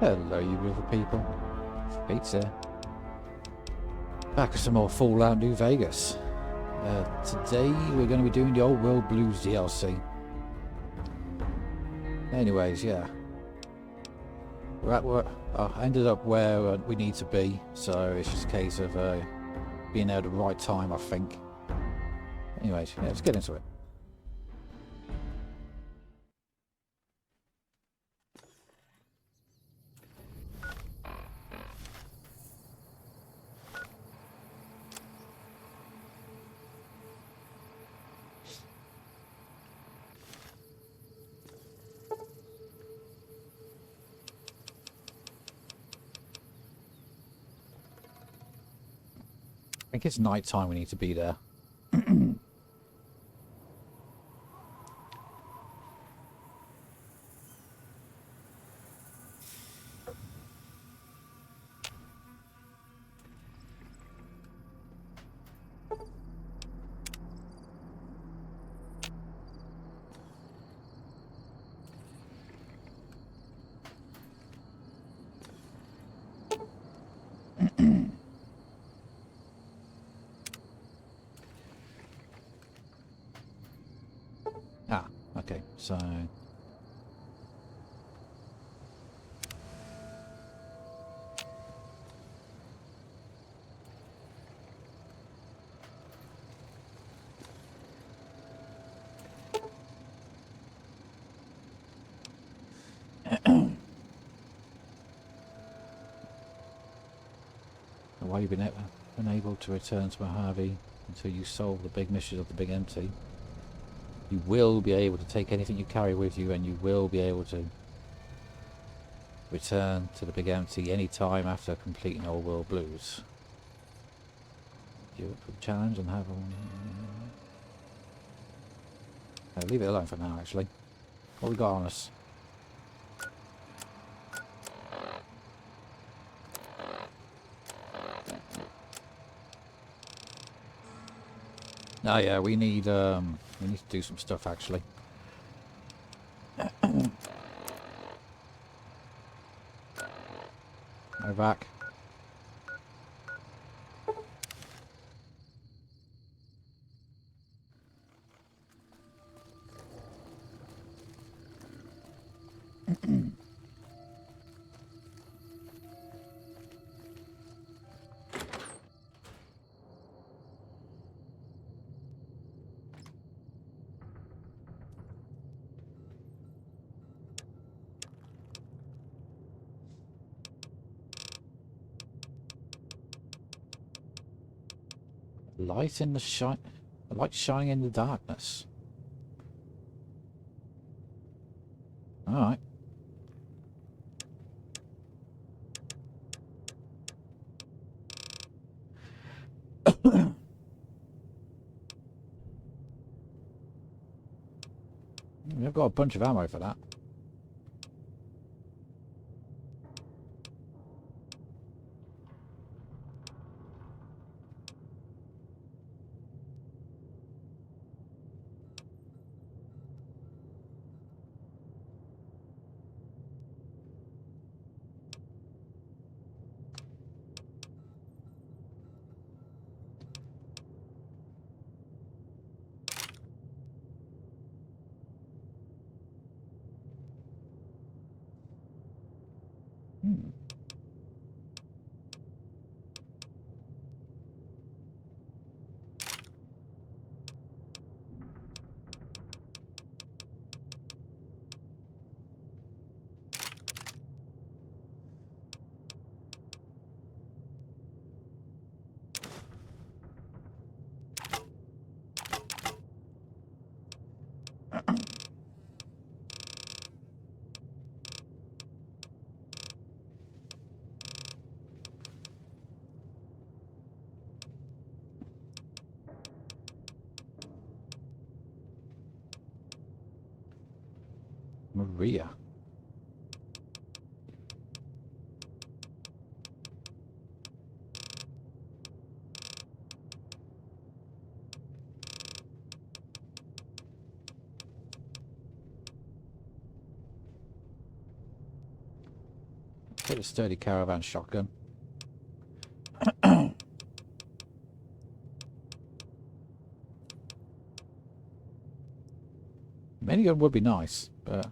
Hello, you beautiful people. Pete's here. Back with some more Fallout New Vegas. Today we're going to be doing the Old World Blues DLC. Anyways, yeah. I ended up where we need to be, so it's just a case of being there at the right time, I think. Anyways, yeah, let's get into it. I think it's night time we need to be there. Okay, so... Why you've been unable to return to Mojave until you solve the big mission of the Big Empty. You will be able to take anything you carry with you, and you will be able to return to the Big Empty any time after completing Old World Blues. Do it for the challenge and have leave it alone for now, actually. What we got on us? Oh yeah, we need to do some stuff actually. Go back. Light in the shine, a light shining in the darkness. All right. We've got a bunch of ammo for that. Maria. Take the sturdy caravan shotgun. Minigun would be nice, but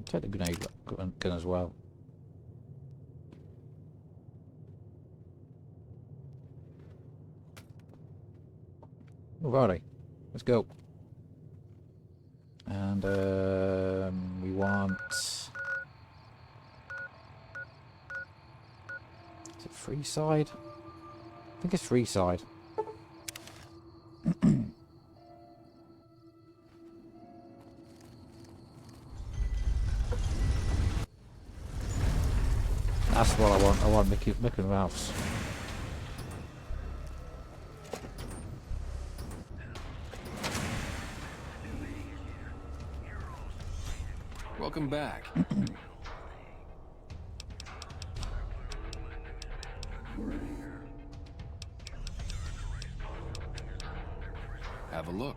take the grenade gun as well. Alrighty, let's go. And we want. Is it free side? I think it's free side. That's what I want. I want Mickey Mouse. Welcome back. Have a look.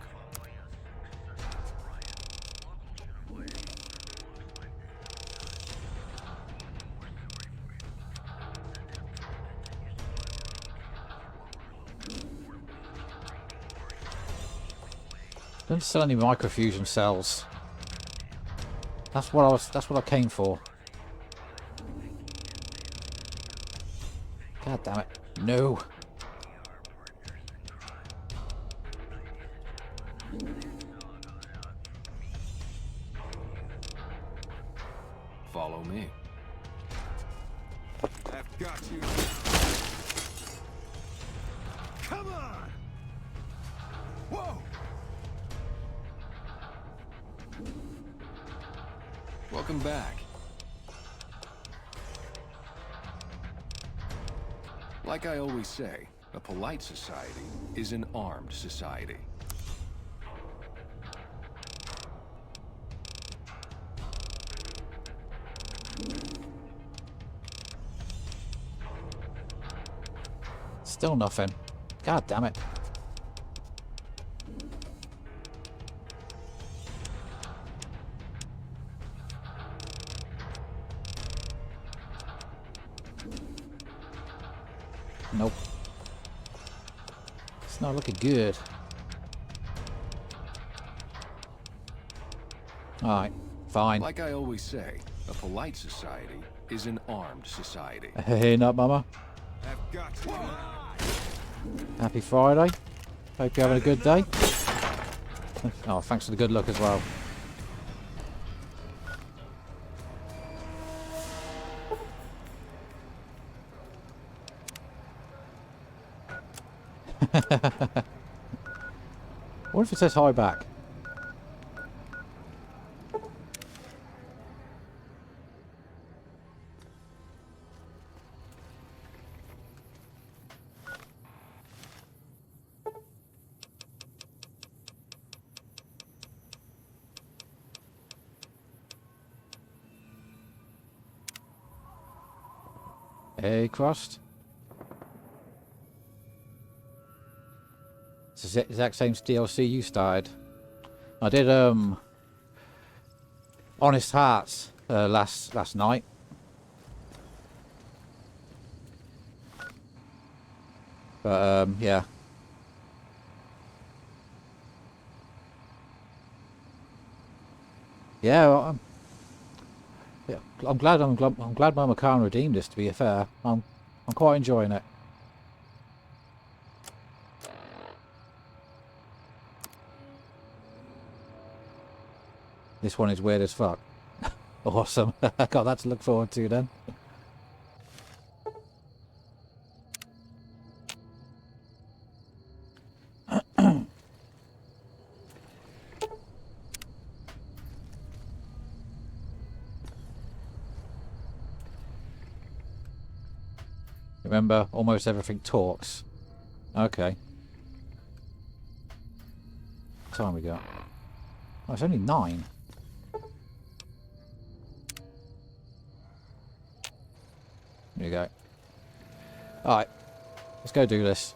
Don't sell any microfusion cells. That's what I came for. God damn it. No. Follow me. I've got you. Come on! Whoa! Welcome back. Like I always say, a polite society is an armed society. Still nothing. God damn it. Nope. It's not looking good. Alright, fine. Like I always say, a polite society is an armed society. Hey, nut mama. I've got you. Happy Friday. Hope you're having a good day. Oh, thanks for the good luck as well. What if it says hi back? Hey, Crust. It's the exact same DLC you started. I did Honest Hearts last night. But yeah. Yeah, well, yeah, I'm glad Mama Khan redeemed this. To be fair, I'm quite enjoying it. This one is weird as fuck. Awesome. Got that to look forward to then. Remember, almost everything talks. Okay. What time we got? Oh, it's only 9. There you go. Alright. Let's go do this.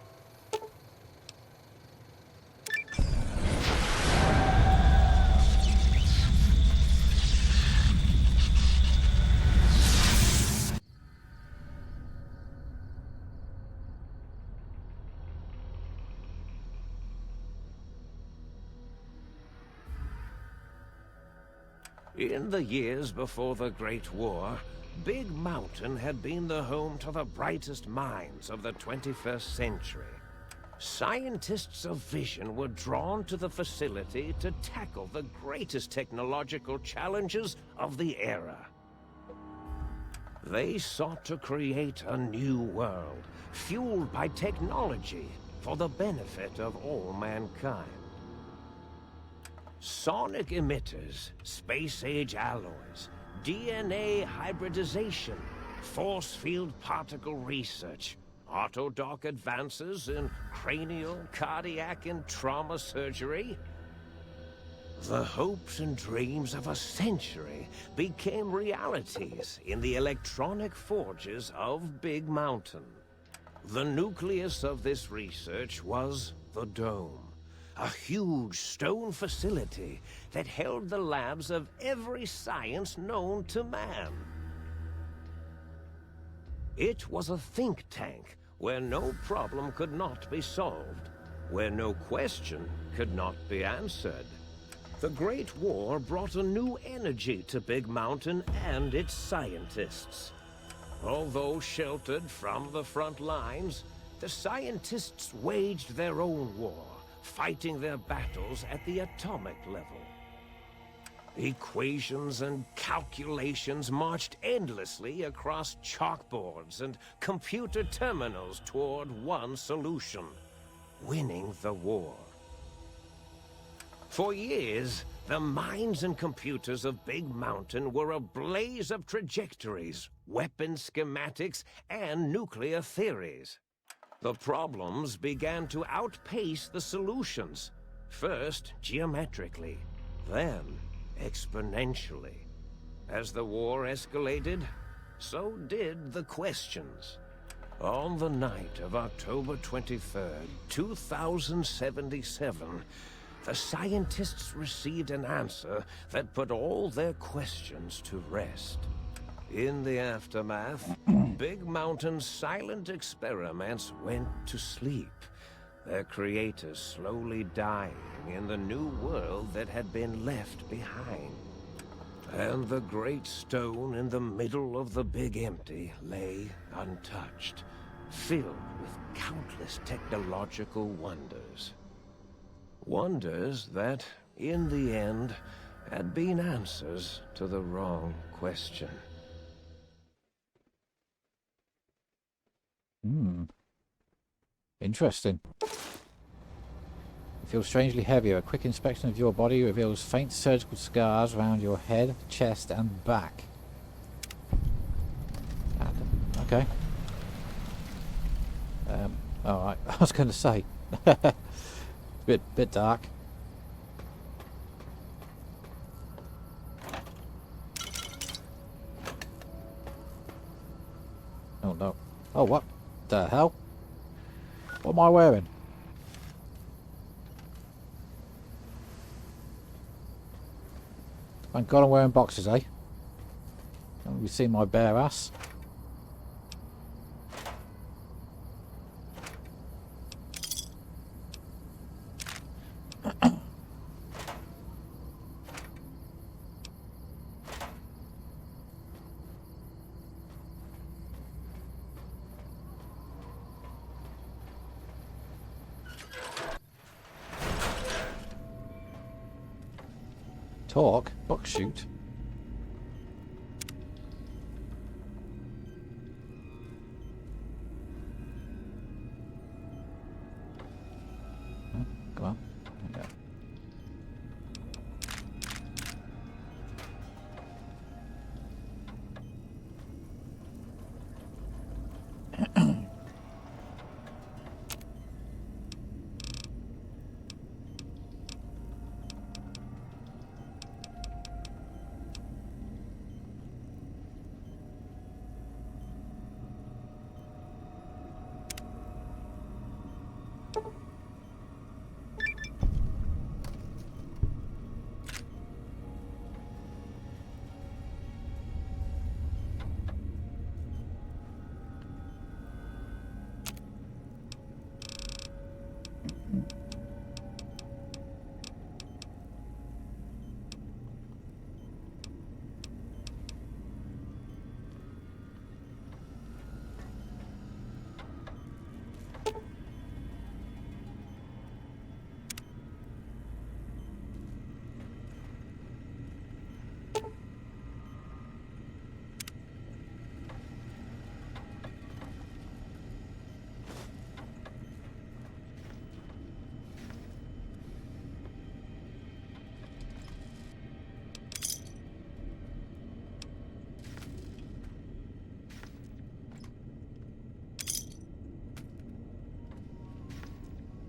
In the years before the Great War, Big Mountain had been the home to the brightest minds of the 21st century. Scientists of vision were drawn to the facility to tackle the greatest technological challenges of the era. They sought to create a new world, fueled by technology for the benefit of all mankind. Sonic emitters, space-age alloys, DNA hybridization, force field particle research, autodoc advances in cranial, cardiac, and trauma surgery. The hopes and dreams of a century became realities in the electronic forges of Big Mountain. The nucleus of this research was the Dome, a huge stone facility that held the labs of every science known to man. It was a think tank where no problem could not be solved, where no question could not be answered. The Great War brought a new energy to Big Mountain and its scientists. Although sheltered from the front lines, the scientists waged their own war, fighting their battles at the atomic level. Equations and calculations marched endlessly across chalkboards and computer terminals toward one solution: winning the war. For years, the minds and computers of Big Mountain were a blaze of trajectories, weapon schematics, and nuclear theories. The problems began to outpace the solutions, first geometrically, then exponentially. As the war escalated, so did the questions. On the night of October 23rd, 2077, the scientists received an answer that put all their questions to rest. In the aftermath, Big Mountain's silent experiments went to sleep, their creators slowly dying in the new world that had been left behind. And the great stone in the middle of the Big Empty lay untouched, filled with countless technological wonders. Wonders that, in the end, had been answers to the wrong question. Interesting. You feel strangely heavier. A quick inspection of your body reveals faint surgical scars around your head, chest, and back. Okay. Alright, I was going to say. bit dark. Oh no. Oh, what the hell? What am I wearing? Thank God I'm wearing boxes, eh? Haven't you seen my bare ass? Talk? Box shoot? Come on. Yeah.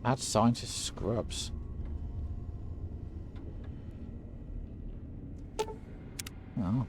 Add scientist scrubs. Oh.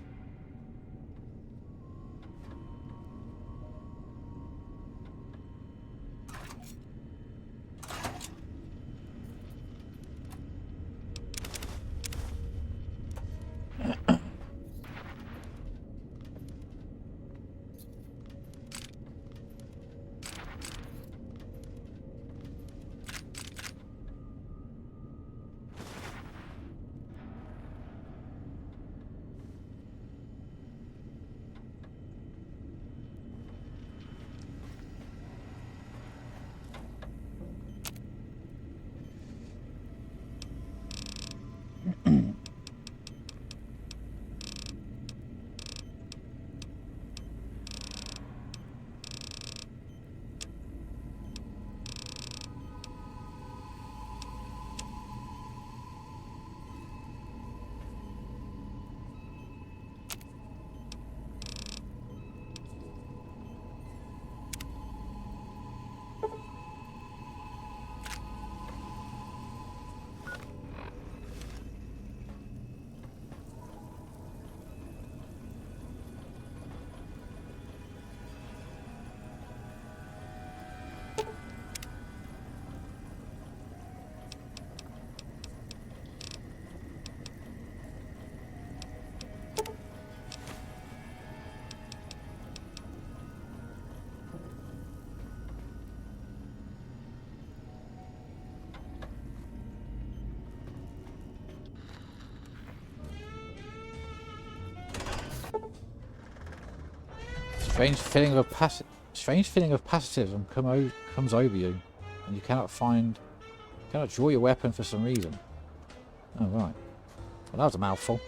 Strange feeling of pacifism comes over you, and you cannot draw your weapon for some reason. Oh right, well that was a mouthful.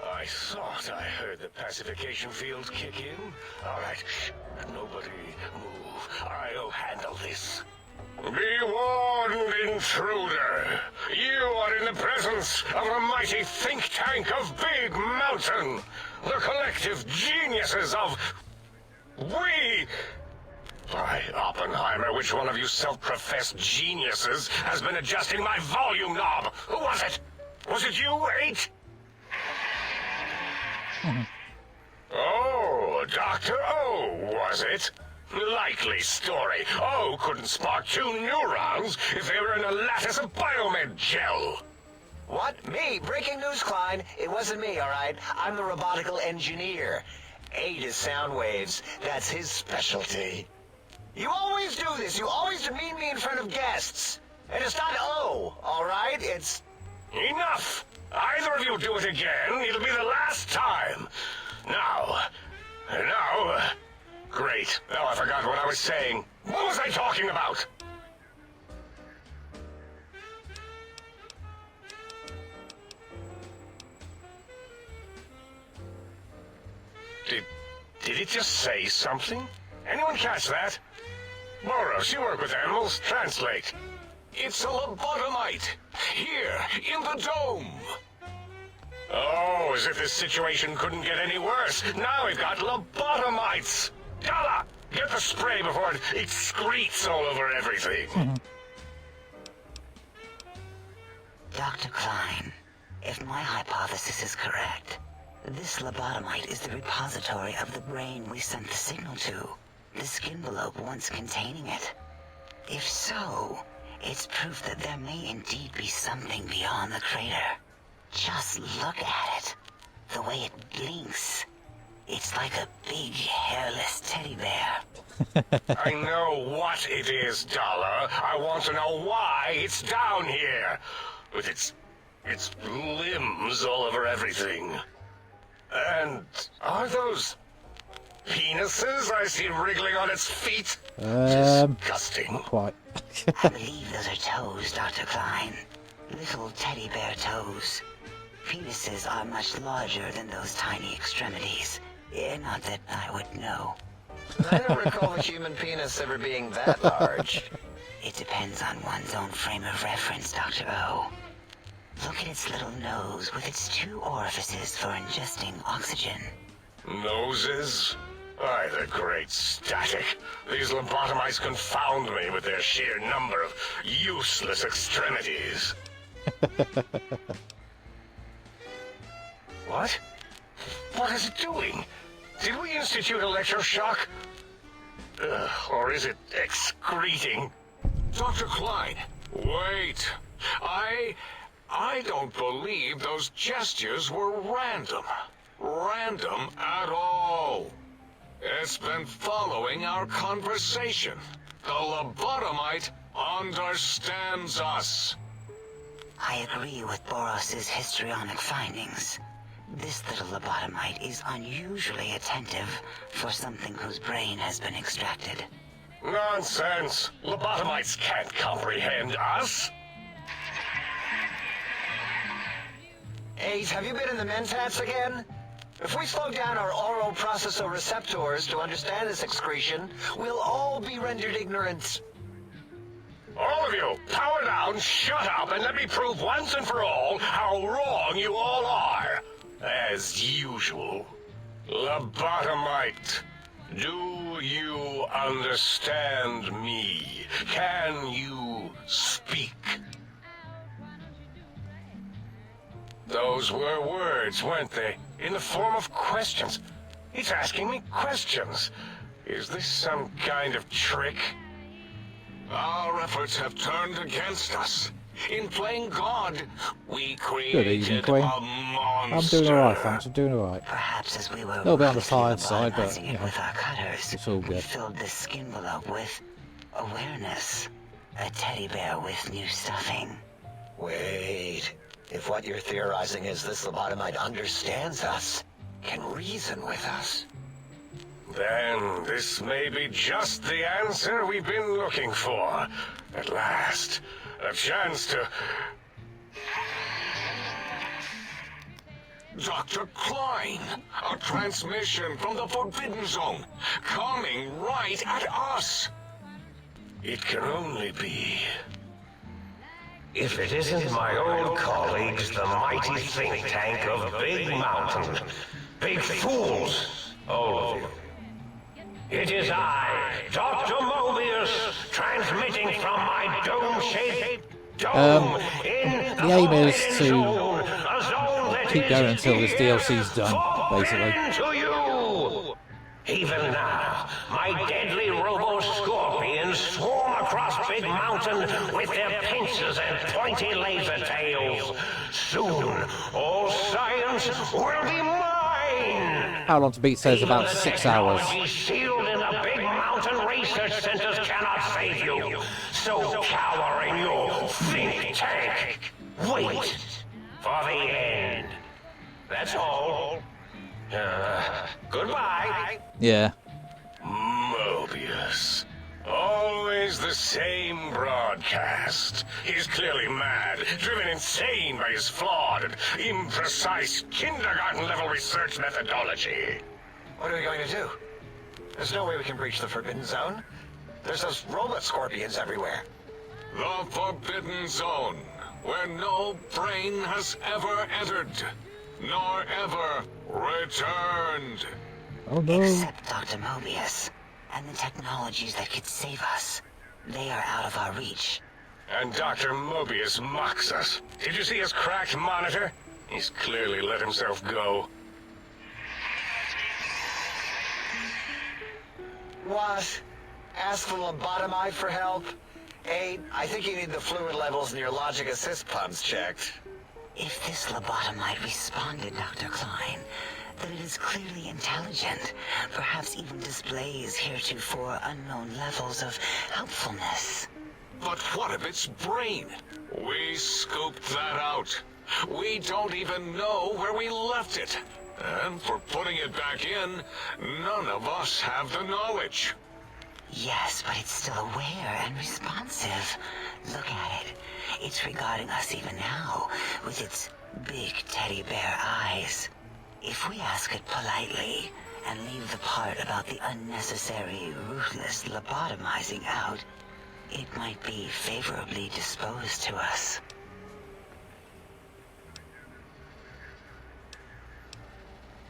I thought I heard the pacification field kick in. All right, shh, nobody move. I'll handle this. Be warned, intruder. You are in the presence of the mighty think tank of Big Mountain. The collective geniuses of... We... By Oppenheimer, which one of you self-professed geniuses has been adjusting my volume knob? Who was it? Was it you, 8? Oh, Dr. O, was it? Likely story. O couldn't spark 2 neurons if they were in a lattice of biomed gel. What? Me? Breaking news, Klein. It wasn't me, all right? I'm the robotical engineer. 8 is sound waves. That's his specialty. You always do this. You always demean me in front of guests. And it's not O, all right? It's... Enough! Either of you do it again, it'll be the last time. Now... Great. Now I forgot what I was saying. What was I talking about? Did it just say something? Anyone catch that? Boros, you work with animals. Translate. It's a lobotomite. Here, in the dome. Oh, as if this situation couldn't get any worse. Now we've got lobotomites. Dala, get the spray before it excretes all over everything. Dr. Klein, if my hypothesis is correct, this lobotomite is the repository of the brain we sent the signal to, the skinvelope once containing it. If so, it's proof that there may indeed be something beyond the crater. Just look at it. The way it blinks. It's like a big, hairless teddy bear. I know what it is, Dollar. I want to know why it's down here. With its limbs all over everything. And are those penises I see wriggling on its feet? Disgusting. Not quite. I believe those are toes, Dr. Klein. Little teddy bear toes. Penises are much larger than those tiny extremities. Not that I would know. I don't recall a human penis ever being that large. It depends on one's own frame of reference, Dr. O. Look at its little nose with its 2 orifices for ingesting oxygen. Noses? Aye, the great static. These lobotomites confound me with their sheer number of useless extremities. What? What is it doing? Did we institute electroshock? Or is it excreting? Dr. Klein, Wait. I don't believe those gestures were random. Random at all. It's been following our conversation. The lobotomite understands us. I agree with Boros's histrionic findings. This little lobotomite is unusually attentive for something whose brain has been extracted. Nonsense. Lobotomites can't comprehend us. 8, have you been in the Mentats again? If we slow down our oral processoreceptors to understand this excretion, we'll all be rendered ignorant. All of you, power down, shut up, and let me prove once and for all how wrong you all are. As usual. Lobotomite, do you understand me? Can you speak? Those were words, weren't they? In the form of questions. He's asking me questions. Is this some kind of trick? Our efforts have turned against us. In playing God, we Good evening, created Queen. a monster. I'm doing alright, thanks. I'm doing alright. Perhaps as we were little bit on the ruthlessly tired side, but, lobotomizing you it know, with our cutters, it's all we good. filled this skin envelope with awareness. A teddy bear with new stuffing. Wait. If what you're theorizing is this lobotomite understands us, can reason with us, Then this may be just the answer we've been looking for. At last, a chance to... Dr. Klein, a transmission from the Forbidden Zone, coming right at us. It can only be... If it isn't my old colleagues, the mighty think tank of Big Mountain. Big fools, all of you. It is I, Dr. Mobius, transmitting from my dome-shaped dome in the aim is to zone, a zone that keep is going until this here, DLC's done, basically. forbidden to you. Even now, my deadly robo-scorpions swarm across Big Mountain with their pincers and pointy laser tails. Soon, all science will be mine! How long to beat says about 6 hours. Technology sealed in the Big Mountain research centers cannot save you. So cower in your think tank. Wait for the end. That's all. Goodbye. Yeah. Mobius. Always the same broadcast. He's clearly mad, driven insane by his flawed and imprecise kindergarten-level research methodology. what are we going to do? There's no way we can breach the Forbidden Zone. There's those robot scorpions everywhere. The Forbidden Zone, where no brain has ever entered, nor ever returned. Oh no. Except Dr. Mobius and the technologies that could save us. They are out of our reach. And Dr. Mobius mocks us. Did you see his cracked monitor? He's clearly let himself go. What? Ask the lobotomite for help? 8, I think you need the fluid levels in your logic assist pumps checked. If this lobotomite responded, Dr. Klein, then it is clearly intelligent, perhaps even displays heretofore unknown levels of helpfulness. But what of its brain? We scooped that out. We don't even know where we left it. And for putting it back in, none of us have the knowledge. Yes, but it's still aware and responsive. Look at it. It's regarding us even now, with its big teddy bear eyes. If we ask it politely, and leave the part about the unnecessary, ruthless lobotomizing out, it might be favorably disposed to us.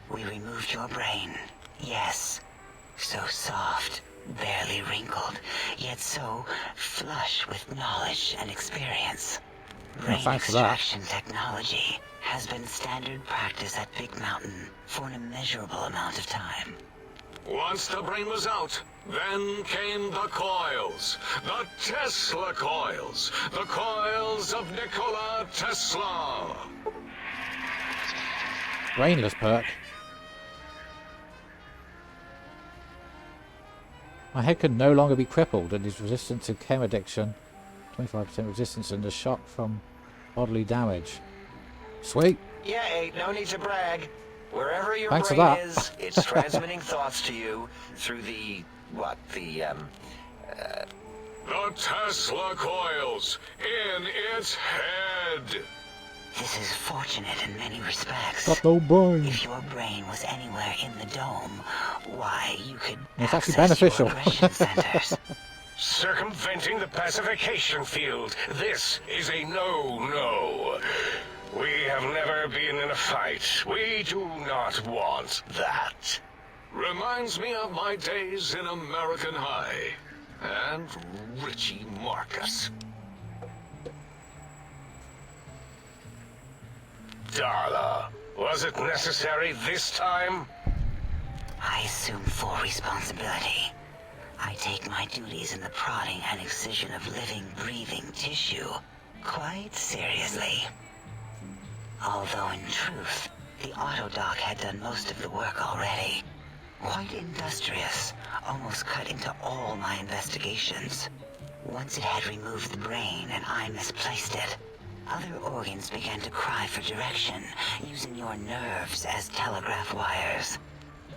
We removed your brain, yes, So soft, barely wrinkled, yet so flush with knowledge and experience. Brain thanks for that. extraction technology has been standard practice at Big Mountain for an immeasurable amount of time. Once the brain was out, then came the coils. The Tesla coils. The coils of Nikola Tesla. Brainless perk. My head can no longer be crippled and is resistant to chem addiction. 25% resistance and the shock from bodily damage. Sweet. Yeah, ain't no need to brag. Wherever your Thanks for brain that. is, it's transmitting thoughts to you through the The Tesla coils in its head. This is fortunate in many respects. Got no brain. If your brain was anywhere in the dome, why, you could It's actually access your beneficial. aggression centers. Circumventing the pacification field. This is a no-no. We have never been in a fight. We do not want that. Reminds me of my days in American High. And Richie Marcus. Darla, was it necessary this time? I assume full responsibility. I take my duties in the prodding and excision of living, breathing tissue quite seriously. Although in truth, the autodoc had done most of the work already. Quite industrious, almost cut into all my investigations. Once it had removed the brain and I misplaced it, other organs began to cry for direction, using your nerves as telegraph wires.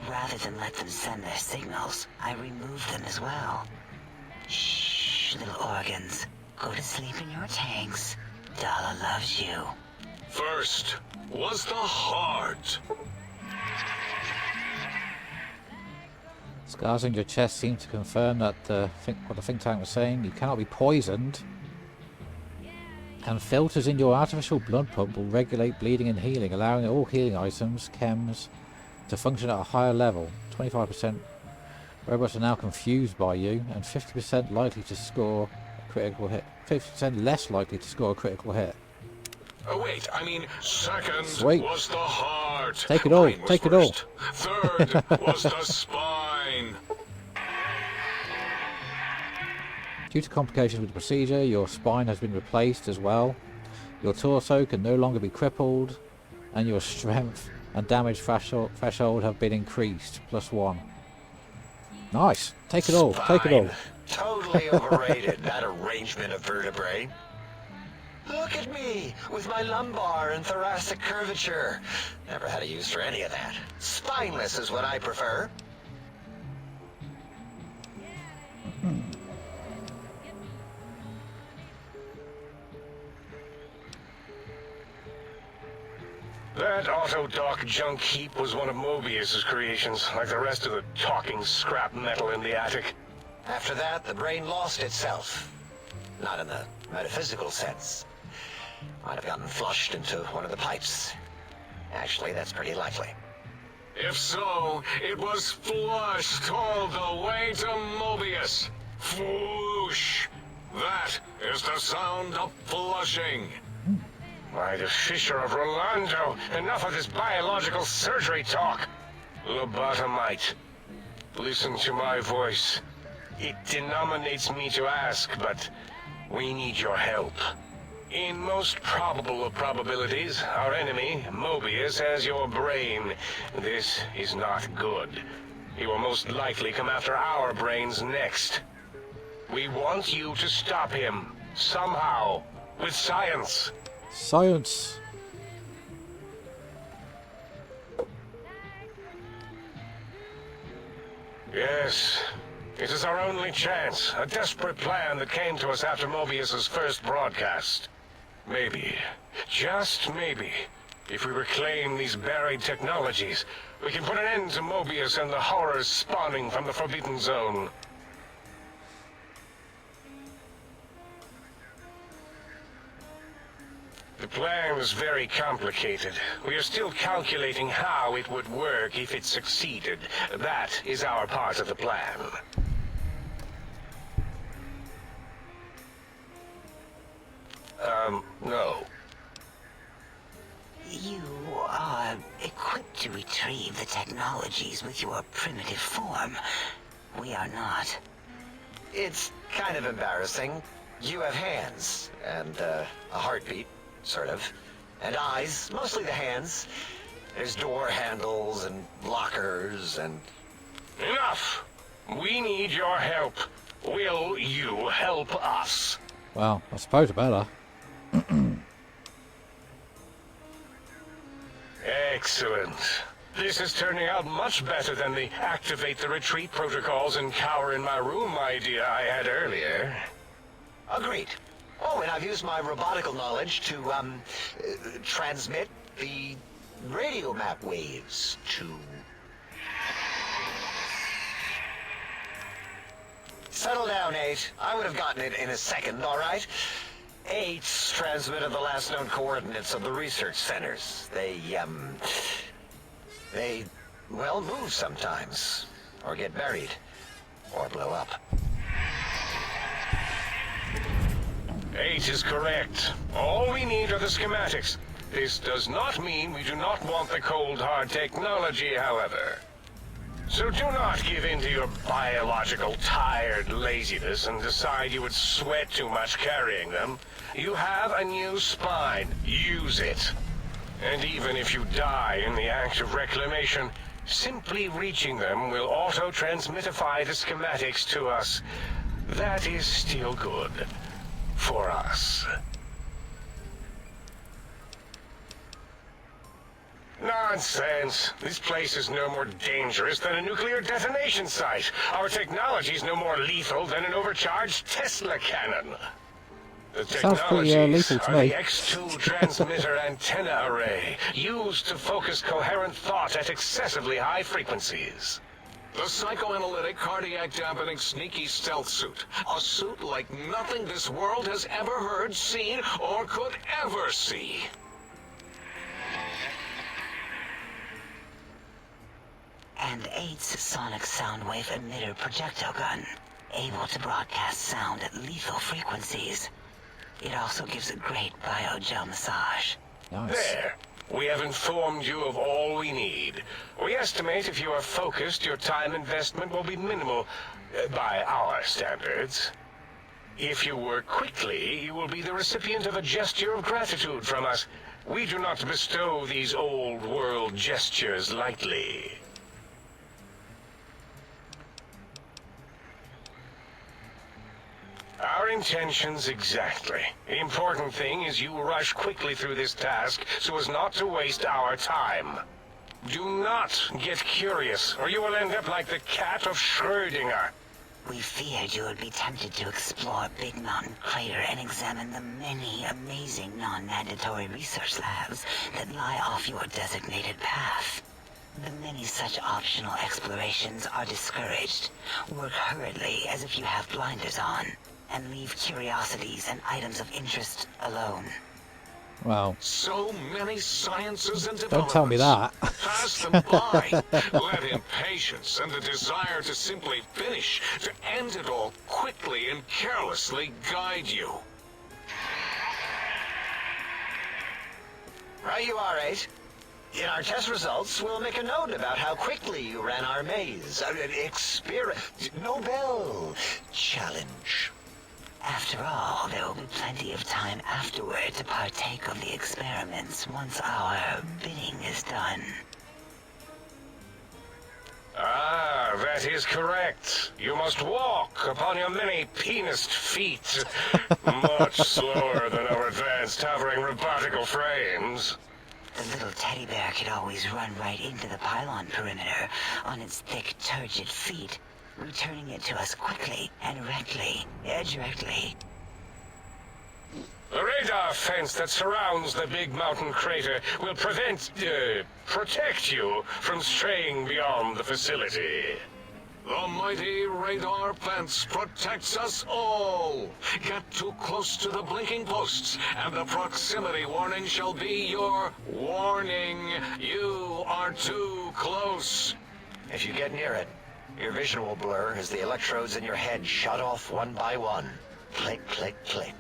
Rather than let them send their signals, I removed them as well. Shh, little organs. Go to sleep in your tanks. Dala loves you. First was the heart. Scars on your chest seem to confirm that what the think tank was saying. You cannot be poisoned. And filters in your artificial blood pump will regulate bleeding and healing, allowing all healing items, chems, to function at a higher level. 25% robots are now confused by you, and 50% likely to score a critical hit. 50% less likely to score a critical hit. Oh, wait, I mean, second Sweet. was the heart. Take it all, Brain was take it all. first. Third was the spine. Due to complications with the procedure, your spine has been replaced as well. Your torso can no longer be crippled, and your strength and damage threshold have been increased, +1. Nice. Take it all. Take it all. Totally overrated, that arrangement of vertebrae. Look at me, with my lumbar and thoracic curvature. Never had a use for any of that. Spineless is what I prefer. That Autodoc junk heap was one of Mobius's creations, like the rest of the talking scrap metal in the attic. After that, the brain lost itself. Not in the metaphysical sense. Might have gotten flushed into one of the pipes. Actually, that's pretty likely. If so, it was flushed all the way to Mobius. Flush. That is the sound of flushing. By the Fisher of Rolando, enough of this biological surgery talk. Lobotomite, listen to my voice. It denominates me to ask, but we need your help. In most probable of probabilities, our enemy, Mobius, has your brain. This is not good. He will most likely come after our brains next. We want you to stop him, somehow, with science. Science. Yes, it is our only chance. A desperate plan that came to us after Mobius's first broadcast. Maybe, just maybe, if we reclaim these buried technologies, we can put an end to Mobius and the horrors spawning from the Forbidden Zone. The plan is very complicated. We are still calculating how it would work if it succeeded. That is our part of the plan. No. You are equipped to retrieve the technologies with your primitive form. We are not. It's kind of embarrassing. You have hands, and a heartbeat, sort of. And eyes, mostly the hands. There's door handles and lockers and... Enough! We need your help. Will you help us? Well, I suppose I better. Excellent. This is turning out much better than the activate the retreat protocols and cower in my room idea I had earlier. Agreed. Oh, and I've used my robotical knowledge to, transmit the radio map waves to... Settle down, 8. I would have gotten it in a second, all right? 8's transmitted the last known coordinates of the research centers. They, well, move sometimes. Or get buried. Or blow up. 8 is correct. All we need are the schematics. This does not mean we do not want the cold hard technology, however. So do not give in to your biological tired laziness and decide you would sweat too much carrying them. You have a new spine. Use it. And even if you die in the act of reclamation, simply reaching them will auto-transmitify the schematics to us. That is still good. For us. Nonsense. This place is no more dangerous than a nuclear detonation site. Our technology is no more lethal than an overcharged Tesla cannon. The Sounds pretty technologies lethal to are me. the X2 transmitter antenna array, used to focus coherent thought at excessively high frequencies. The psychoanalytic, cardiac dampening, sneaky stealth suit. A suit like nothing this world has ever heard, seen, or could ever see. And 8's sonic soundwave emitter projectile gun, able to broadcast sound at lethal frequencies. It also gives a great biogel massage. Nice. There. We have informed you of all we need. We estimate if you are focused, your time investment will be minimal, by our standards. If you work quickly, you will be the recipient of a gesture of gratitude from us. We do not bestow these old world gestures lightly. Our intentions exactly. The important thing is you rush quickly through this task so as not to waste our time. Do not get curious, or you will end up like the cat of Schrödinger. We feared you would be tempted to explore Big Mountain Crater and examine the many amazing non-mandatory research labs that lie off your designated path. The many such optional explorations are discouraged. Work hurriedly as if you have blinders on, and leave curiosities and items of interest alone. Well, So many sciences and don't tell me that. Pass them by. Let impatience and the desire to simply finish, to end it all quickly and carelessly guide you. Right you are, 8. In our test results, we'll make a note about how quickly you ran our maze. Nobel challenge. After all, there will be plenty of time afterward to partake of the experiments once our bidding is done. Ah, that is correct. You must walk upon your many penised feet, much slower than our advanced hovering robotical frames. The little teddy bear could always run right into the pylon perimeter on its thick, turgid feet, returning it to us quickly and directly. The radar fence that surrounds the Big Mountain Crater will protect you from straying beyond the facility. The mighty radar fence protects us all. Get too close to the blinking posts, and the proximity warning shall be your warning. You are too close. If you get near it, your vision will blur as the electrodes in your head shut off one by one. Click, click, click.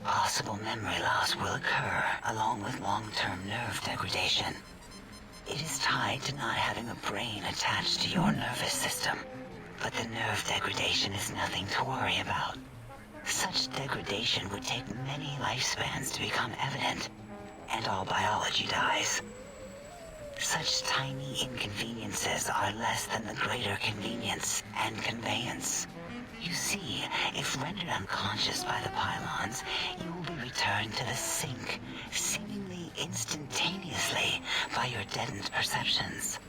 Possible memory loss will occur, along with long-term nerve degradation. It is tied to not having a brain attached to your nervous system. But the nerve degradation is nothing to worry about. Such degradation would take many lifespans to become evident, and all biology dies. Such tiny inconveniences are less than the greater convenience and conveyance. You see, if rendered unconscious by the pylons, you will be returned to the sink, seemingly instantaneously, by your deadened perceptions.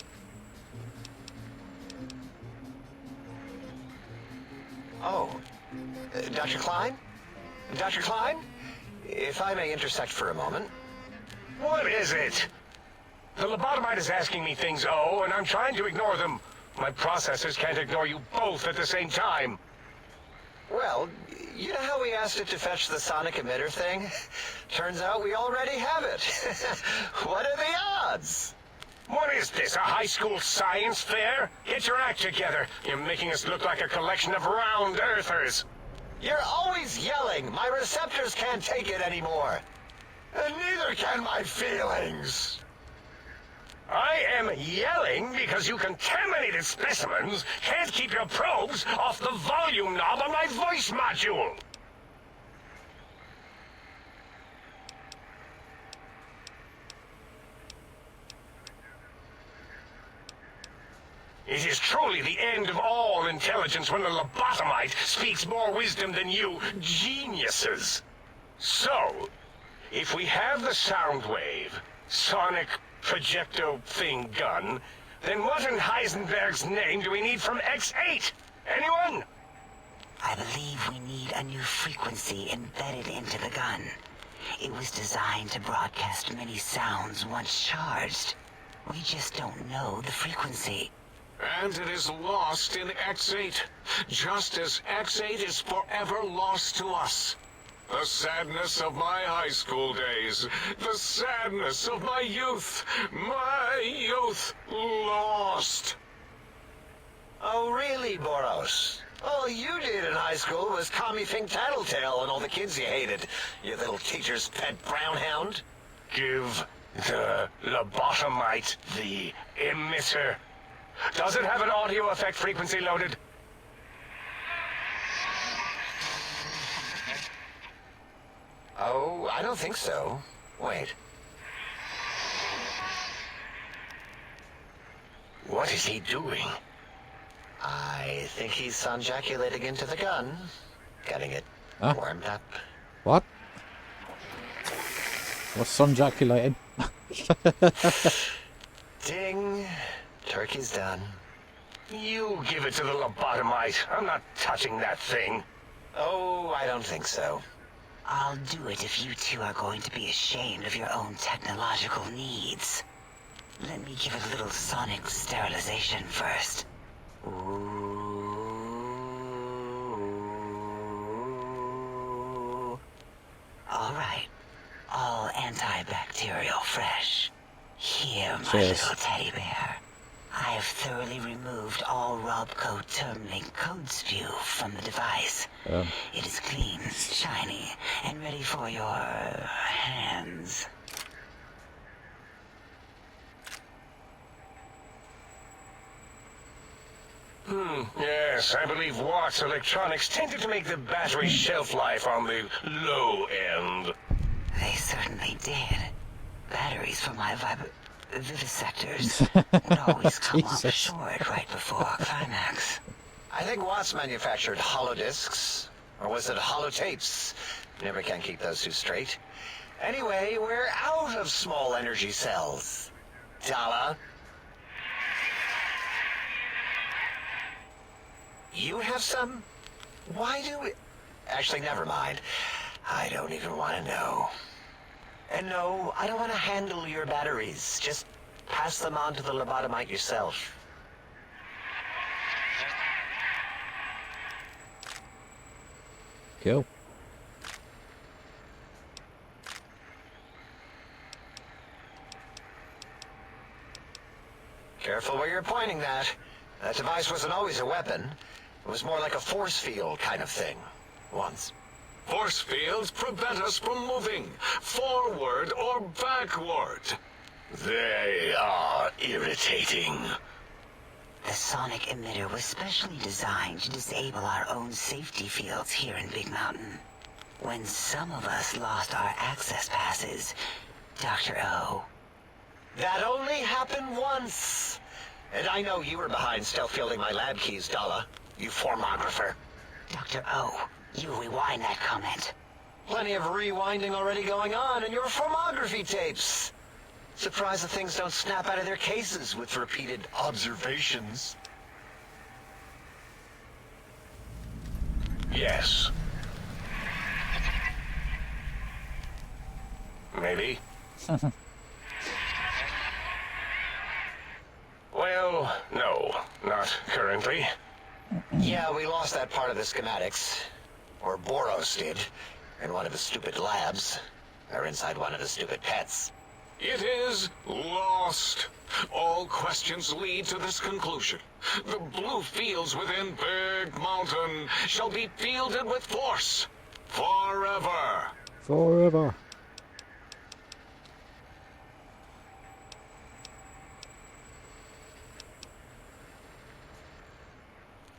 Oh, Dr. Klein? Dr. Klein? If I may intersect for a moment. What is it? The lobotomite is asking me things, and I'm trying to ignore them. My processors can't ignore you both at the same time. Well, you know how we asked it to fetch the sonic emitter thing? Turns out we already have it. What are the odds? What is this, a high school science fair? Get your act together. You're making us look like a collection of round earthers. You're always yelling. My receptors can't take it anymore. And neither can my feelings. I am yelling because you contaminated specimens can't keep your probes off the volume knob on my voice module. It is truly the end of all intelligence when the lobotomite speaks more wisdom than you geniuses. So, if we have the sound wave, sonic projecto thing gun, then what in Heisenberg's name do we need from X8? Anyone? I believe we need a new frequency embedded into the gun. It was designed to broadcast many sounds once charged. We just don't know the frequency. And it is lost in X8, just as X8 is forever lost to us. The sadness of my high school days, the sadness of my youth lost. Oh, really, Boros? All you did in high school was call me Fink Tattletale and all the kids you hated, you little teacher's pet brown hound. Give the lobotomite the emitter. Does it have an audio effect frequency loaded? Oh, I don't think so. Wait. What is he doing? I think he's sonjaculating into the gun. Getting it Huh? warmed up. What? What's sonjaculating? Ding. Turkey's done. You give it to the lobotomite. I'm not touching that thing. Oh, I don't think so. I'll do it if you two are going to be ashamed of your own technological needs. Let me give it a little sonic sterilization first. Ooh. All right. All antibacterial fresh. Here, my Cheers. little teddy bear. I have thoroughly removed all Robco Termlink code spew from the device. It is clean, shiny, and ready for your hands. Yes, I believe Watts Electronics tended to make the battery shelf life on the low end. They certainly did. Batteries for my vivisectors would always come up Jesus. short right before climax. I think Watts manufactured holodiscs. Or was it holotapes? Never can keep those two straight. Anyway, we're out of small energy cells. Dala? You have some? Why do we... Actually, never mind. I don't even want to know. And no, I don't want to handle your batteries. Just pass them on to the lobotomite yourself. Cool. Careful where you're pointing that. That device wasn't always a weapon. It was more like a force field kind of thing. Once. Force fields prevent us from moving forward or backward. They are irritating. The sonic emitter was specially designed to disable our own safety fields here in Big Mountain. When some of us lost our access passes, Dr. O. That only happened once. And I know you were behind stealth fielding my lab keys, Dala. You formographer. Dr. O, you rewind that comment. Plenty of rewinding already going on in your formography tapes. Surprised the things don't snap out of their cases with repeated observations. Yes. Maybe. Well, no, not currently. Yeah, we lost that part of the schematics. Or Boros did. In one of his stupid labs. Or inside one of his stupid pets. It is lost. All questions lead to this conclusion. The blue fields within Big Mountain shall be fielded with force. Forever. Forever.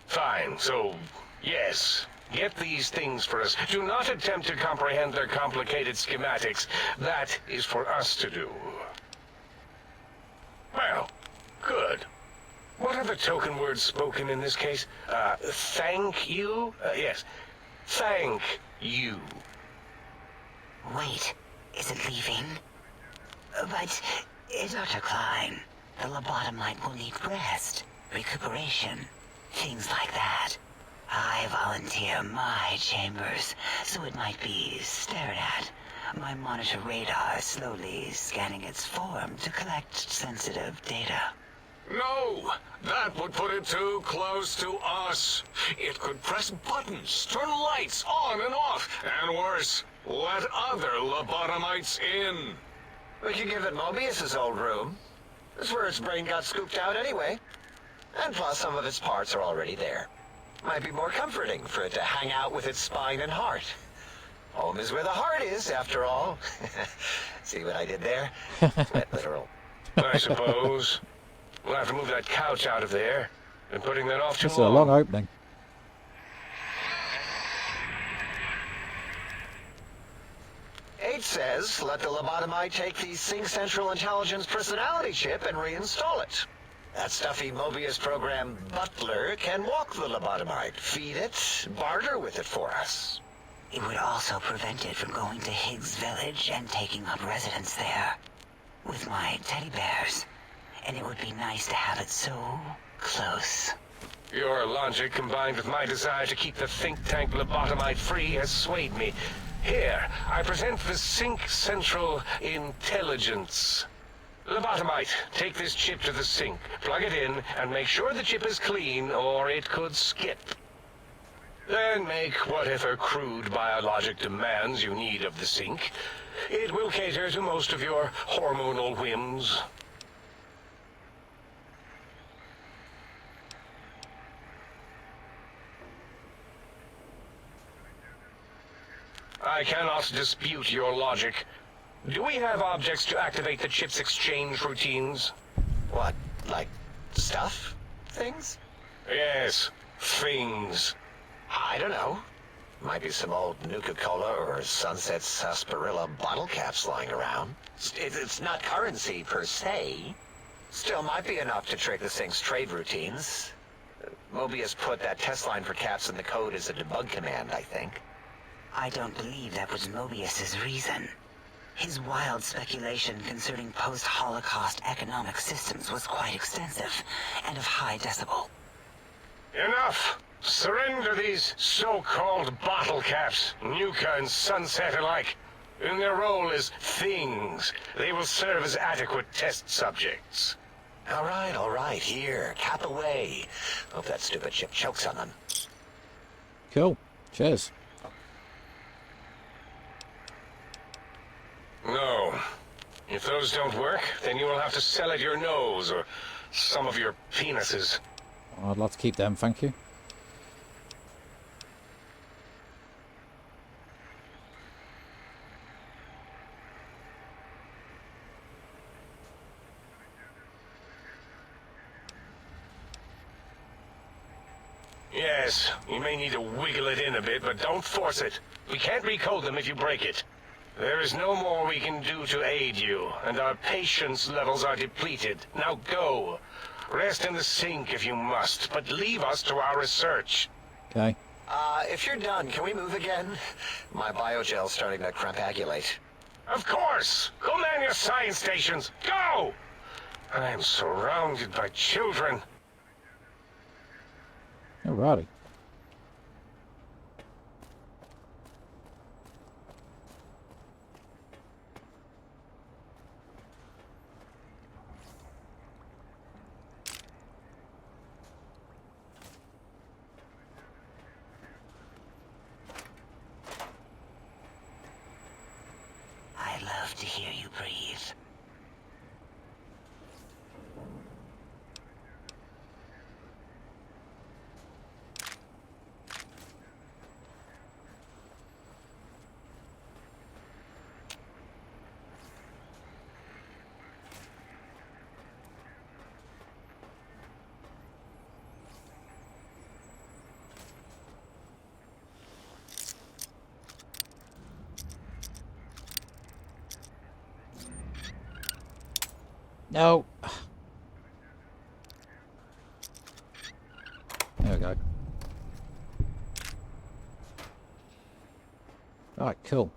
Fine, so, yes. Get these things for us. Do not attempt to comprehend their complicated schematics. That is for us to do. Well, good. What are the token words spoken in this case? Thank you? Yes. Thank you. Wait, is it leaving? But, Dr. Klein, the lobotomite will need rest, recuperation, things like that. I volunteer my chambers, so it might be stared at. My monitor radar slowly scanning its form to collect sensitive data. No, that would put it too close to us. It could press buttons, turn lights on and off, and worse, let other lobotomites in. We could give it Mobius's old room. That's where its brain got scooped out anyway. And plus some of its parts are already there. Might be more comforting for it to hang out with its spine and heart. Home is where the heart is, after all. See what I did there? Quite literal. I suppose. We'll have to move that couch out of there. Been putting that off too This is a long opening. H says, let the lobotomite take the Sync Central Intelligence personality chip and reinstall it. That stuffy Mobius program Butler can walk the lobotomite, feed it, barter with it for us. It would also prevent it from going to Higgs Village and taking up residence there. With my teddy bears. And it would be nice to have it so close. Your logic combined with my desire to keep the think tank lobotomite free has swayed me. Here, I present the Sync Central Intelligence. Lobotomite, take this chip to the sink, plug it in, and make sure the chip is clean, or it could skip. Then make whatever crude biologic demands you need of the sink. It will cater to most of your hormonal whims. I cannot dispute your logic. Do we have objects to activate the chip's exchange routines? What, like stuff? Things? Yes, things. I don't know. Might be some old Nuka-Cola or Sunset Sarsaparilla bottle caps lying around. It's not currency per se. Still might be enough to trick the Sync's trade routines. Mobius put that test line for caps in the code as a debug command, I think. I don't believe that was Mobius's reason. His wild speculation concerning post-Holocaust economic systems was quite extensive and of high decibel. Enough! Surrender these so-called bottle caps, Nuka and Sunset alike. In their role as things, they will serve as adequate test subjects. All right, here, cap away. Hope that stupid chip chokes on them. Cool. Cheers. If those don't work, then you will have to sell it your nose or some of your penises. I'd love to keep them, thank you. Yes, you may need to wiggle it in a bit, but don't force it. We can't recode them if you break it. There is no more we can do to aid you, and our patience levels are depleted. Now go. Rest in the sink if you must, but leave us to our research. Okay. If you're done, can we move again? My biogel's starting to crampagulate. Of course! Go man your science stations! Go! I am surrounded by children. Alrighty. I love to hear you breathe. No. There we go. Alright, cool.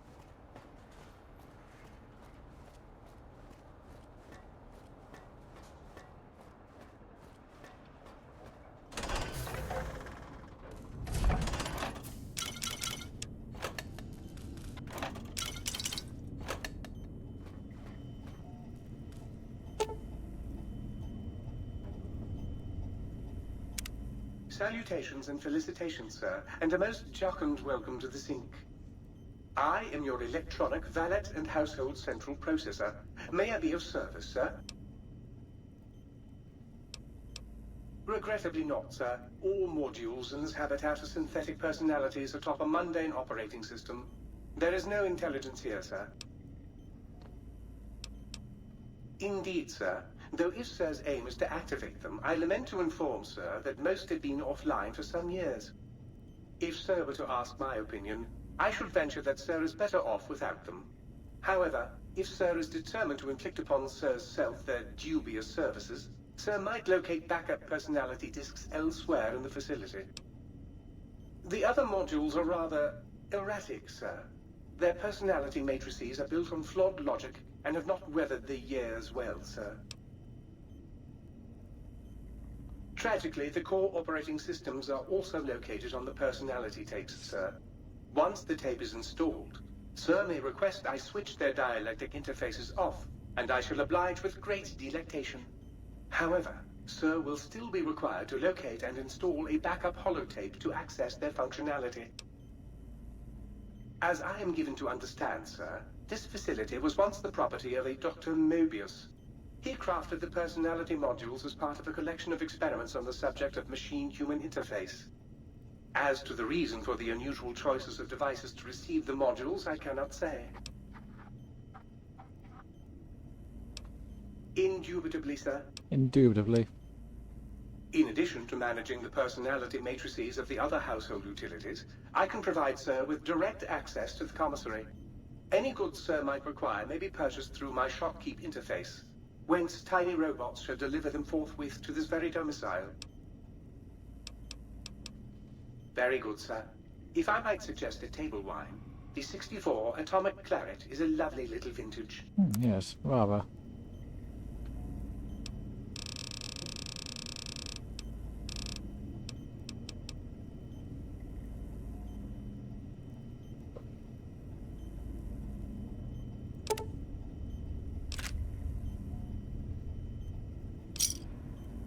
Salutations and felicitations, sir, and a most jocund welcome to the Sink. I am your electronic valet and household central processor. May I be of service, sir? Regrettably not, sir. All modules in this habitat are synthetic personalities atop a mundane operating system. There is no intelligence here, sir. Indeed, sir. Though if Sir's aim is to activate them, I lament to inform Sir that most had been offline for some years. If Sir were to ask my opinion, I should venture that Sir is better off without them. However, if Sir is determined to inflict upon Sir's self their dubious services, Sir might locate backup personality disks elsewhere in the facility. The other modules are rather erratic, Sir. Their personality matrices are built on flawed logic and have not weathered the years well, Sir. Tragically, the core operating systems are also located on the personality tapes, sir. Once the tape is installed, Sir may request I switch their dialectic interfaces off, and I shall oblige with great delectation. However, Sir will still be required to locate and install a backup holotape to access their functionality. As I am given to understand, sir, this facility was once the property of a Dr. Mobius. He crafted the personality modules as part of a collection of experiments on the subject of machine-human interface. As to the reason for the unusual choices of devices to receive the modules, I cannot say. Indubitably, sir. Indubitably. In addition to managing the personality matrices of the other household utilities, I can provide Sir with direct access to the commissary. Any goods Sir might require may be purchased through my shopkeep interface, whence tiny robots shall deliver them forthwith to this very domicile. Very good, sir. If I might suggest a table wine, the 64 Atomic Claret is a lovely little vintage. Yes, rather.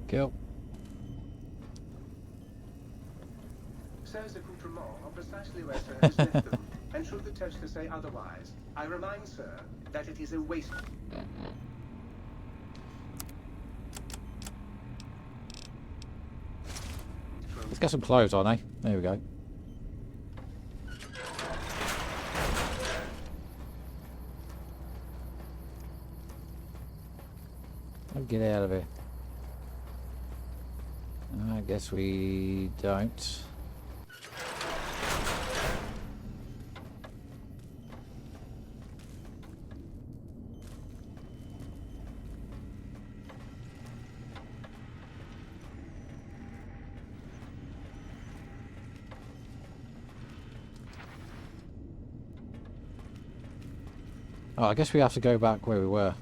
Kill. Sir's accoutrements are precisely where Sir has left them. And should the toaster say otherwise, I remind sir that it is a waste. Let's get some clothes on, eh? There we go. I'll get out of here. I guess we don't. Oh, I guess we have to go back where we were.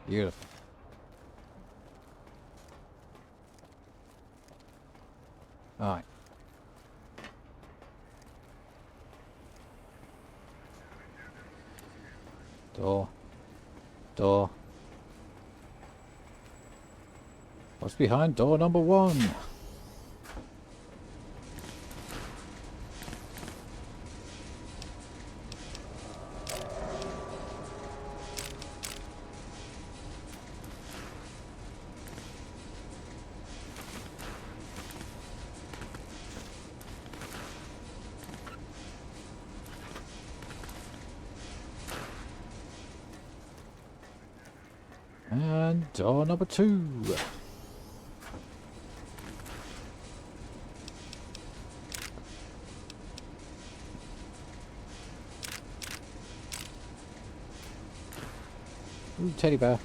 Beautiful. Alright. Door. Door. What's behind door number 1? And door number 2. Ooh, teddy bear.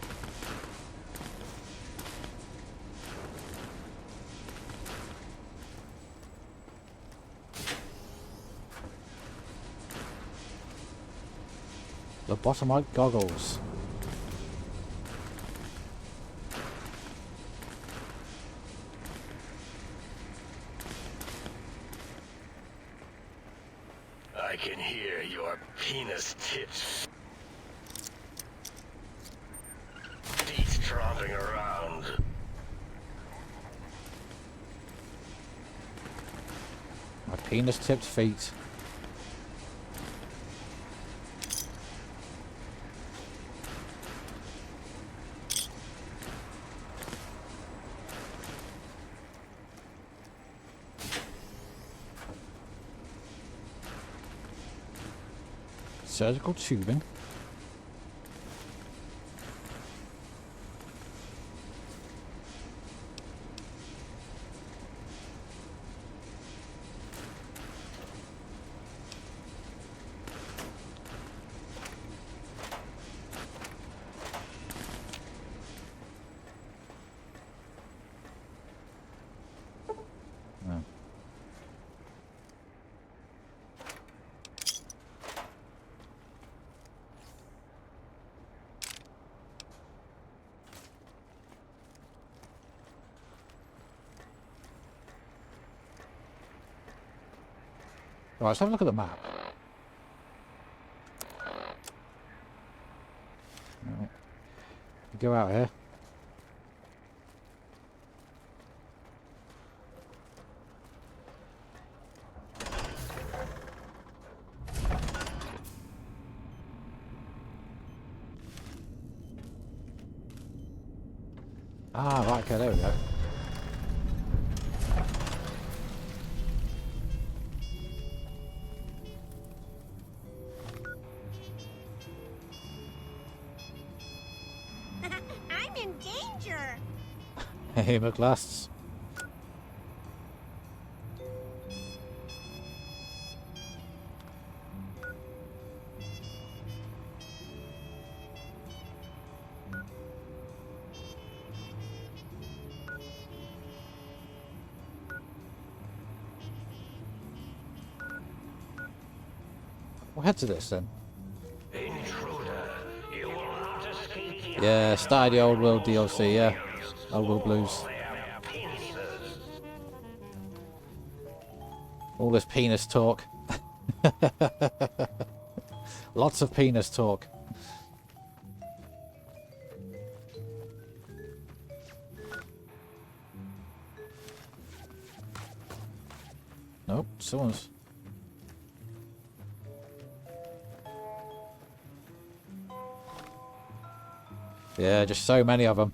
Lobotomite goggles. I can hear your penis tips. Feet tromping around. My penis-tipped feet. Surgical tubing. No. Right, let's have a look at the map. Right. Go out here. Ah, right, okay, there we go. I'm in danger. Hey, McLasts. We'll head to this then. Intruder, you will not escape the Yeah, start the Old World DLC, yeah. Old World Blues. their penises. All this penis talk. Lots of penis talk. Nope, someone's... Yeah, just so many of them.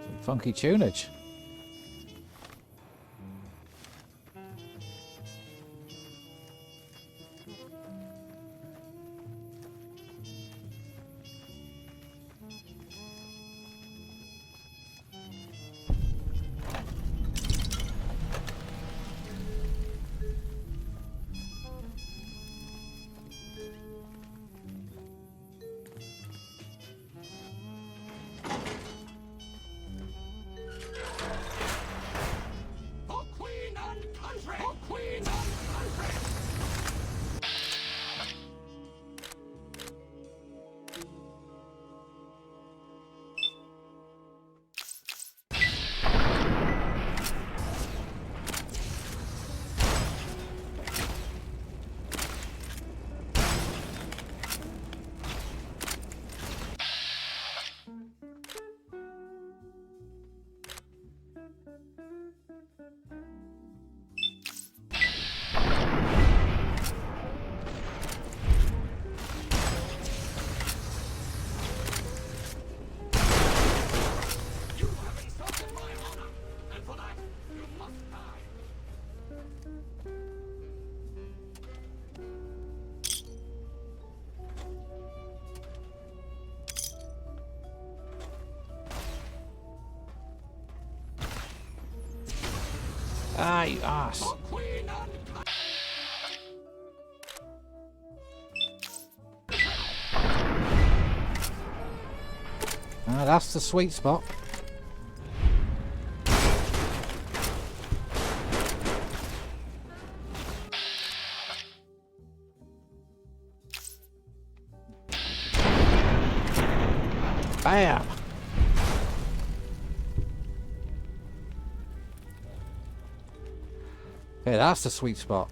Some funky tunage. Ah, you ass. Ah, that's the sweet spot. Bam! Okay, that's the sweet spot.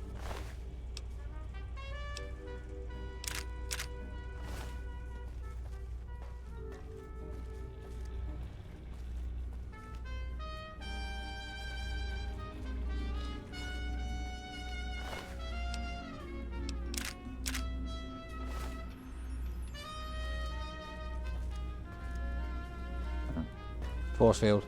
Force field.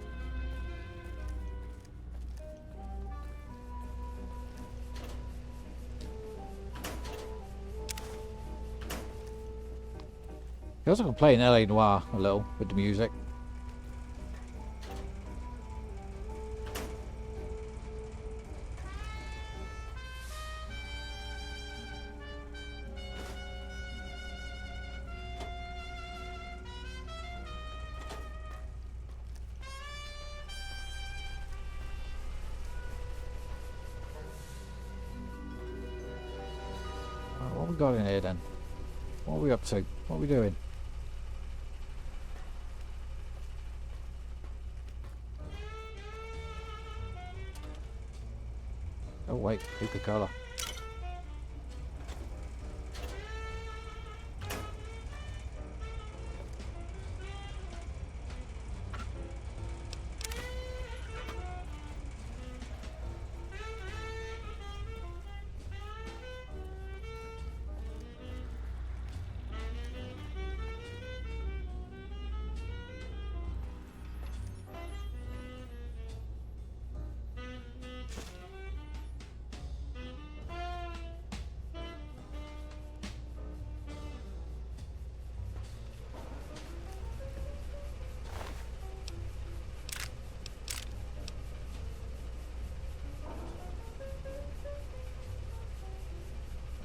Feels like I'm playing LA Noire a little with the music. Right, what we got in here then? What are we up to? What are we doing? Oh wait, Coca-Cola.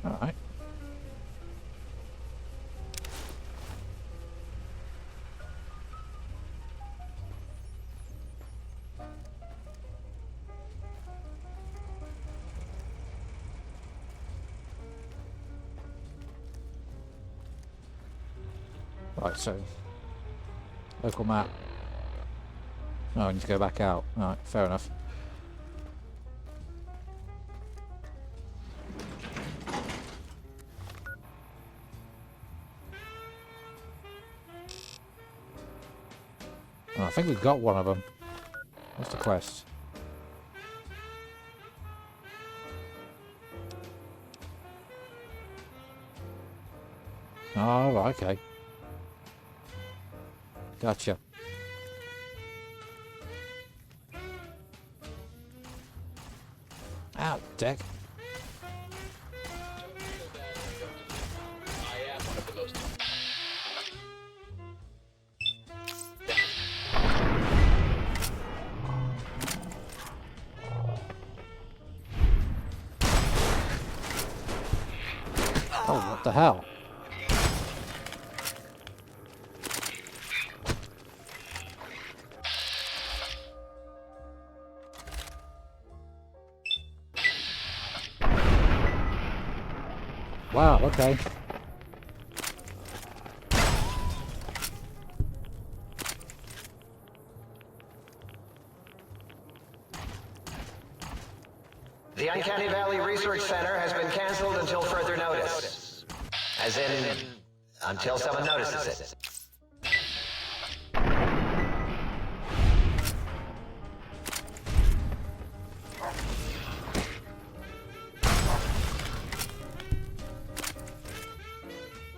Alright. Right, so Local map. Oh, I need to go back out. Alright, fair enough. Oh, I think we've got one of them. What's the quest? Oh, right, okay. Gotcha. Out, deck. Oh, what the hell? Wow, okay. The Uncanny Valley Research Center has been canceled until further notice. As in, until someone notices it.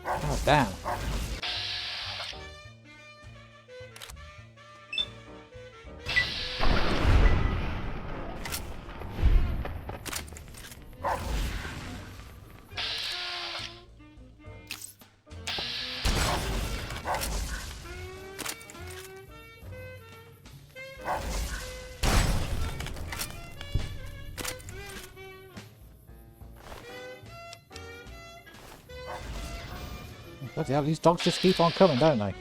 Oh, damn. Bloody hell, these dogs just keep on coming, don't they?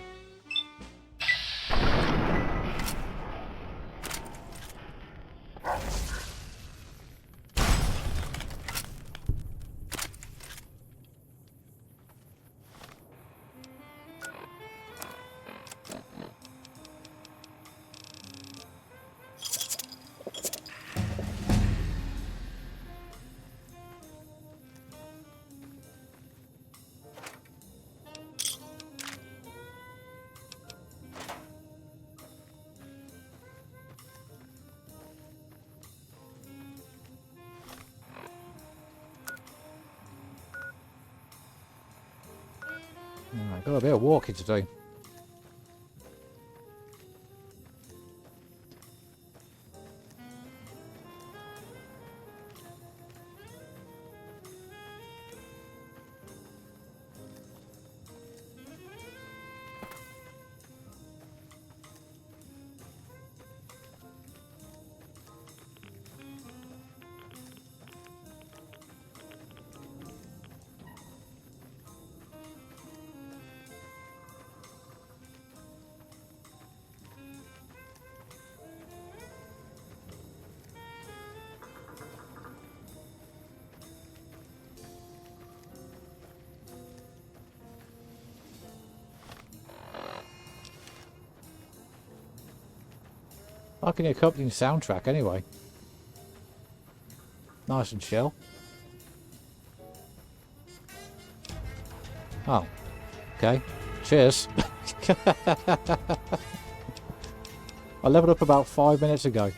I've got a bit of walking to do. Like an accompanying soundtrack anyway. Nice and chill. Oh. Okay. Cheers. I leveled up about 5 minutes ago.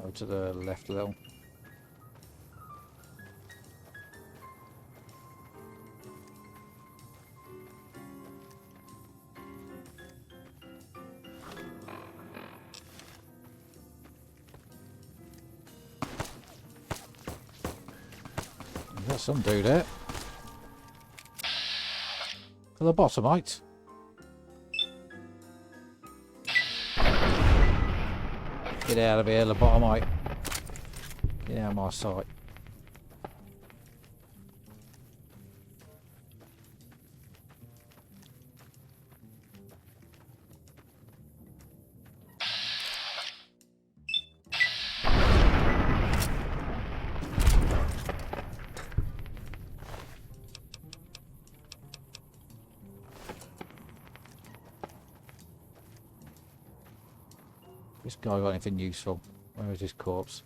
Over to the left a little. Got some dude here. To the bottomite. Get out of here, lobotomite. Get out of my sight. This guy got anything useful? Where is his corpse?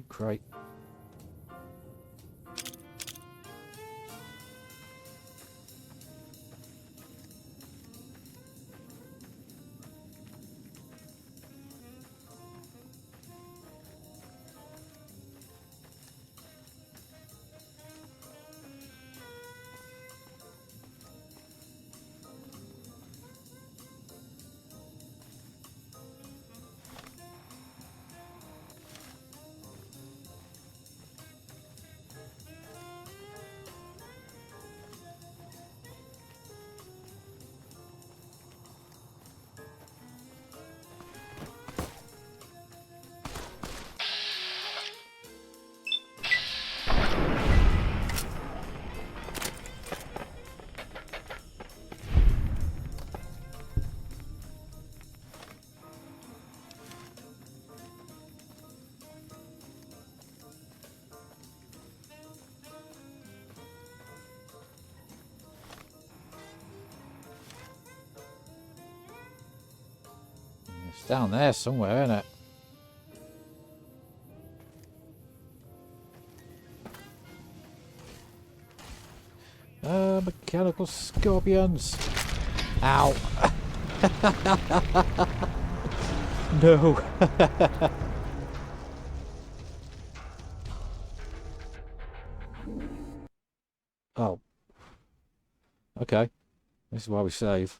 Great. It's down there somewhere, isn't it? Mechanical scorpions. Ow. No. Oh. Okay. This is why we save.